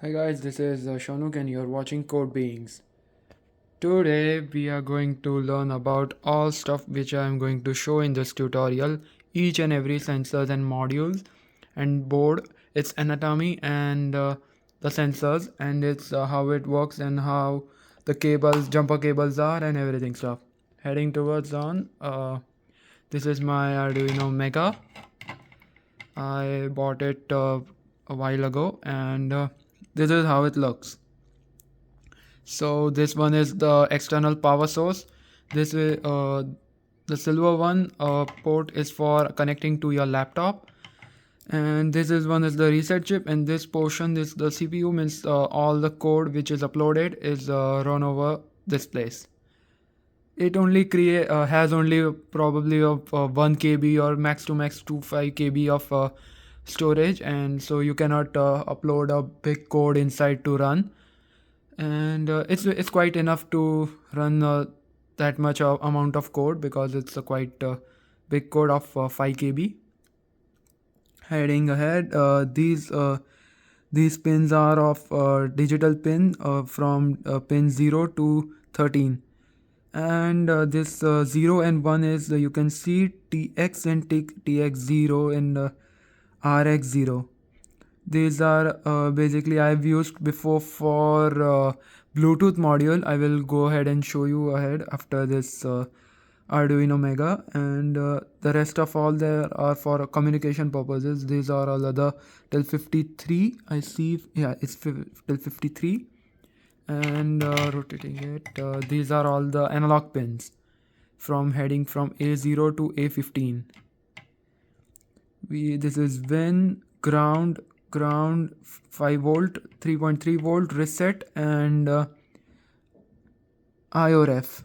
Hi guys, this is Shanuk and you're watching Code Beings. Today we are going to learn about all stuff which I am going to show in this tutorial, each and every sensors and modules and board, its anatomy and the sensors and its how it works and how the cables, jumper cables are and everything stuff. Heading towards on, this is my Arduino Mega. I bought it a while ago and this is how it looks. So this one is the external power source. This is the silver one port is for connecting to your laptop, and this is one is the reset chip, and this portion is the CPU, means all the code which is uploaded is run over this place. It only create has only probably of 1 KB or max to max 25 KB of storage, and so you cannot upload a big code inside to run, and it's quite enough to run that much amount of code because it's a quite big code of 5 KB. Heading ahead, these pins are of digital pin from pin 0 to 13, and this 0 and 1 is you can see TX and TX0 and RX0. These are basically I've used before for Bluetooth module. I will go ahead and show you ahead after this Arduino Mega, and the rest of all there are for communication purposes. These are all other till 53. I see, yeah, it's till 53, and rotating it. These are all the analog pins from heading from A0 to A15. This is Win, ground 5 volt, 3.3 volt, reset, and IORF.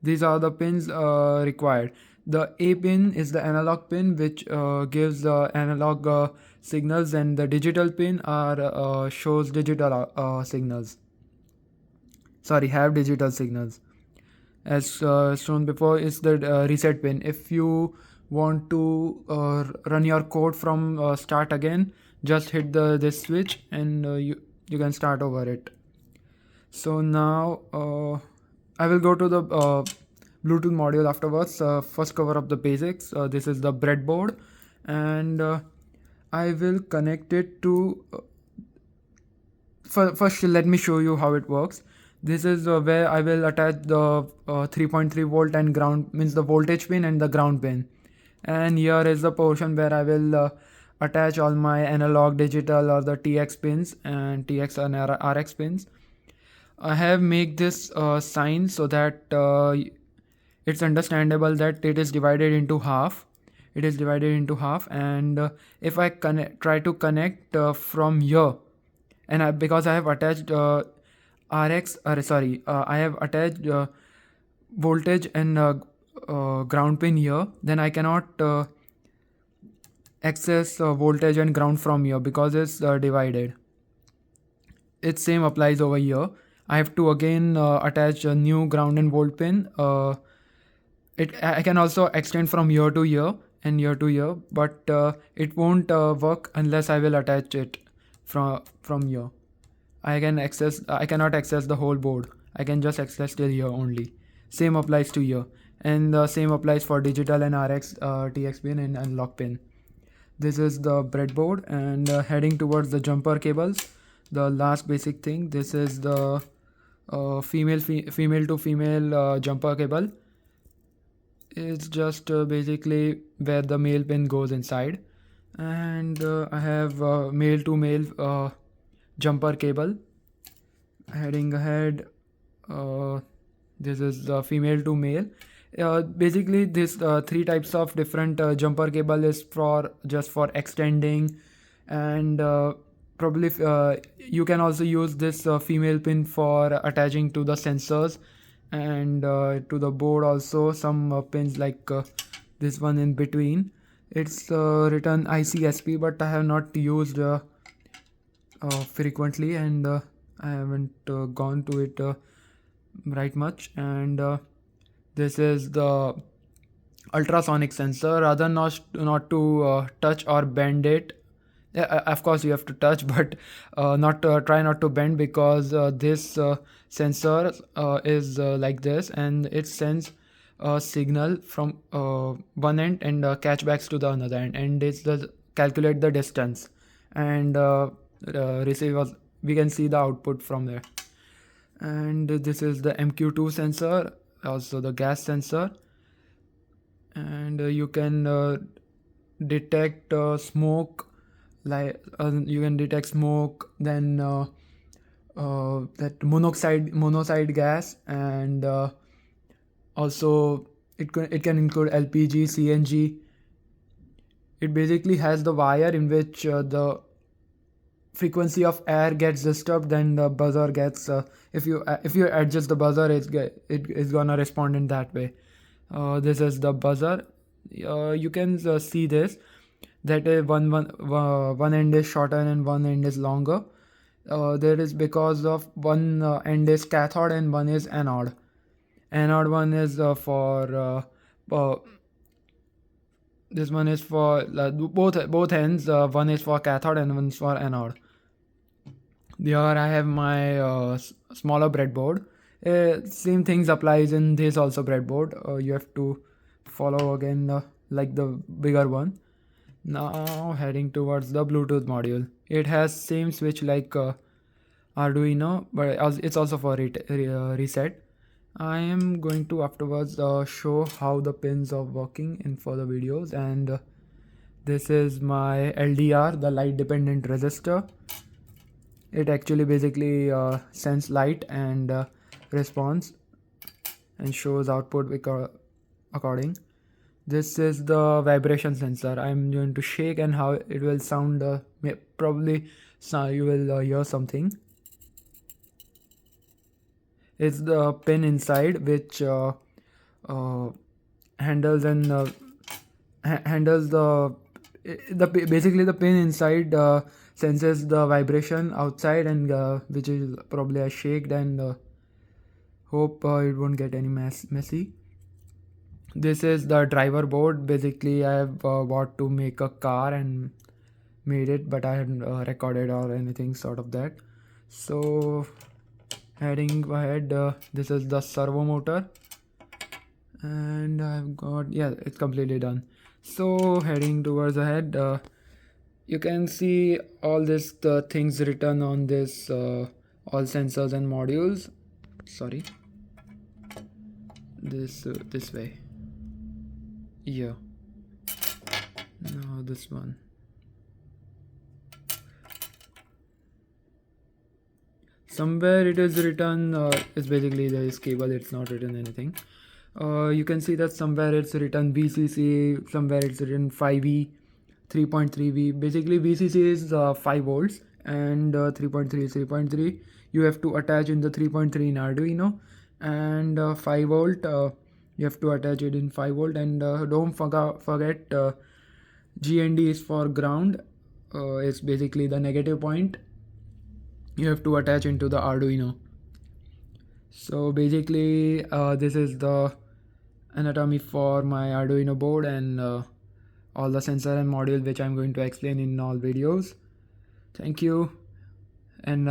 These are the pins required. The A pin is the analog pin which gives the analog signals, and the digital pin are shows digital signals. Sorry, have digital signals. As shown before is the reset pin. If you want to run your code from start again, just hit this switch and you can start over it. So now I will go to the Bluetooth module afterwards. First cover up the basics. This is the breadboard, and I will connect it to first let me show you how it works. This is where I will attach the 3.3 volt and ground, means the voltage pin and the ground pin, and here is the portion where I will attach all my analog, digital or the TX pins and TX and RX pins. I have make this sign so that it's understandable that it is divided into half. It is divided into half, and if I try to connect from here, and because I have attached RX, sorry, I have attached voltage and ground pin here, then I cannot access voltage and ground from here because it's divided. It same applies over here. I have to again attach a new ground and volt pin. I can also extend from here to here and here to here, but it won't work unless I will attach it from here. I cannot access the whole board. I can just access till here only. Same applies to here, and the same applies for digital and RX, TX pin and unlock pin. This is the breadboard, and heading towards the jumper cables. The last basic thing. This is the female to female jumper cable. It's just basically where the male pin goes inside, and I have male to male jumper cable. Heading ahead, this is the female to male. Basically this three types of different jumper cable is for just for extending, and probably you can also use this female pin for attaching to the sensors and to the board also. Some pins like this one in between, it's written ICSP, but I have not used frequently, and I haven't gone to it right much. And this is the ultrasonic sensor. Rather not to touch or bend it, Yeah, of course you have to touch, but not try not to bend, because this sensor is like this, and it sends a signal from one end and catchbacks to the another end, and it's the calculate the distance and receive we can see the output from there. And this is the MQ2 sensor, also the gas sensor, and you can detect smoke, like you can detect smoke, then that monoxide gas, and also it can include LPG, CNG. It basically has the wire in which the frequency of air gets disturbed, then the buzzer gets if you adjust the buzzer, it is gonna respond in that way. This is the buzzer. You can see this, that one end is shorter and one end is longer. There is because of one end is cathode and one is anode. Anode one is for this one is for both ends. One is for cathode and one is for anode. Here I have my smaller breadboard. Same things applies in this also breadboard. You have to follow again like the bigger one. Now heading towards the Bluetooth module. It has same switch like Arduino, but it's also for reset. I am going to afterwards show how the pins are working in further videos, and this is my LDR, the light dependent resistor. It actually basically sends light and responds and shows output according. This is the vibration sensor. I'm going to shake and how it will sound. Probably you will hear something. It's the pin inside which handles and handles basically the pin inside senses the vibration outside, and which is probably a shaked, and hope it won't get any messy. This is the driver board. Basically I have bought to make a car and made it, but I hadn't recorded or anything sort of that. So heading ahead, this is the servo motor, and I've got, yeah, it's completely done. So heading towards ahead, you can see all this things written on this all sensors and modules. Sorry, this way. Yeah, no, this one. Somewhere it is written, it's basically this cable, it's not written anything. You can see that somewhere it's written VCC, somewhere it's written 5V, 3.3V. Basically VCC is 5 volts, and 3.3 is 3.3. You have to attach in the 3.3 in Arduino, and 5 volt you have to attach it in 5 volt, and don't forget GND is for ground. It's basically the negative point you have to attach into the Arduino. So basically this is the anatomy for my Arduino board, and all the sensor and module which I'm going to explain in all videos. Thank you, and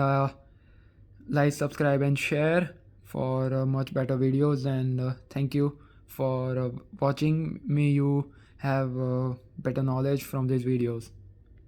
like, subscribe and share for much better videos, and thank you for watching. May you have better knowledge from these videos.